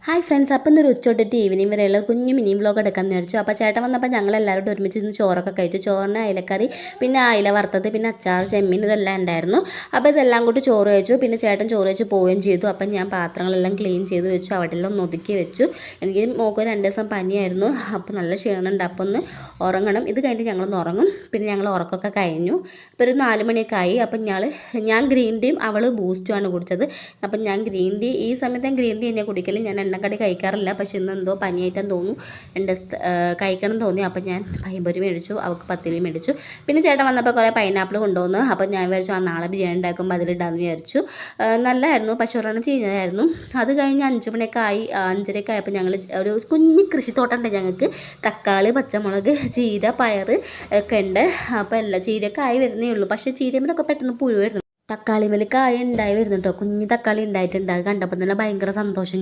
Hi friends, അപ്പം ഇന്നൊരു ഉച്ചോട്ടിട്ട് evening വരെയുള്ള കുഞ്ഞു മിനി വ്ലോഗ് എടുക്കാമെന്ന് വിചാരിച്ചു. അപ്പോൾ ചേട്ടൻ വന്നപ്പോൾ ഞങ്ങളെല്ലാവരും ഒരുമിച്ച് ഇന്ന് ചോറൊക്കെ കഴിച്ചു. ചോറിന് അയിലക്കറി, പിന്നെ അയില വറുത്തത്, പിന്നെ അച്ചാർ, ചെമ്മീൻ ഇതെല്ലാം ഉണ്ടായിരുന്നു. അപ്പോൾ ഇതെല്ലാം കൂടി ചോറ് കഴിച്ചു. പിന്നെ ചേട്ടൻ ചോറ് കഴിച്ച് പോവുകയും ചെയ്തു. അപ്പം ഞാൻ പാത്രങ്ങളെല്ലാം ക്ലീൻ ചെയ്ത് വെച്ചു, അവിടെയെല്ലാം ഒന്ന് ഒതുക്കി വെച്ചു. എനിക്ക് മോൾക്ക് 2 ദിവസം പനിയായിരുന്നു. അപ്പോൾ നല്ല ക്ഷീണമുണ്ട്. അപ്പോൾ ഒന്ന് ഉറങ്ങണം. ഇത് കഴിഞ്ഞിട്ട് ഞങ്ങളൊന്ന് ഉറങ്ങും. പിന്നെ ഞങ്ങൾ ഉറക്കമൊക്കെ കഴിഞ്ഞു. ഇപ്പോൾ ഒരു 4 മണിയൊക്കെ ആയി. അപ്പം ഞാൻ ഗ്രീൻ ടീയും അവൾ ബൂസ്റ്റുമാണ് കുടിച്ചത്. അപ്പം ഞാൻ ഗ്രീൻ ടീ ഈ സമയത്ത് ഞാൻ ഗ്രീൻ ടീ തന്നെ കുടിക്കൽ. ഞാൻ എണ്ണക്കടി കഴിക്കാറില്ല. പക്ഷെ ഇന്ന് എന്തോ പനിയായിട്ടെന്ന് തോന്നുന്നു, കഴിക്കണം തോന്നി. അപ്പം ഞാൻ പഴംപൊരി മേടിച്ചു, അവൾക്ക് പത്തിരി മേടിച്ചു. പിന്നെ ചേട്ടൻ വന്നപ്പോൾ കുറേ പൈനാപ്പിൾ കൊണ്ടുവന്നു. അപ്പം ഞാൻ വിചാരിച്ചു നാളെ ബിരിയാണി ഉണ്ടാക്കുമ്പോൾ അതിലിടാമെന്ന് വിചാരിച്ചു. നല്ലതായിരുന്നു, പക്ഷെ ഒരെണ്ണം ചീഞ്ഞതായിരുന്നു. അത് കഴിഞ്ഞ് 5 മണിയൊക്കെ ആയി, 5:30 ആയപ്പോൾ ഞങ്ങൾ ഒരു കുഞ്ഞ് കൃഷിത്തോട്ടം ഉണ്ട് ഞങ്ങൾക്ക്. തക്കാളി, പച്ചമുളക്, ചീര, പയർ ഒക്കെ ഉണ്ട്. അപ്പോൾ എല്ലാ ചീരയൊക്കെ ആയി വരുന്നേ ഉള്ളൂ. പക്ഷേ ചീരമേലൊക്കെ പെട്ടെന്ന് പുഴു വരുന്നു. തക്കാളി മേൽ കായ ഉണ്ടായി വരുന്നുണ്ടോ, കുഞ്ഞ് തക്കാളി ഉണ്ടായിട്ടുണ്ട്. അത് കണ്ടപ്പോൾ തന്നെ ഭയങ്കര സന്തോഷം.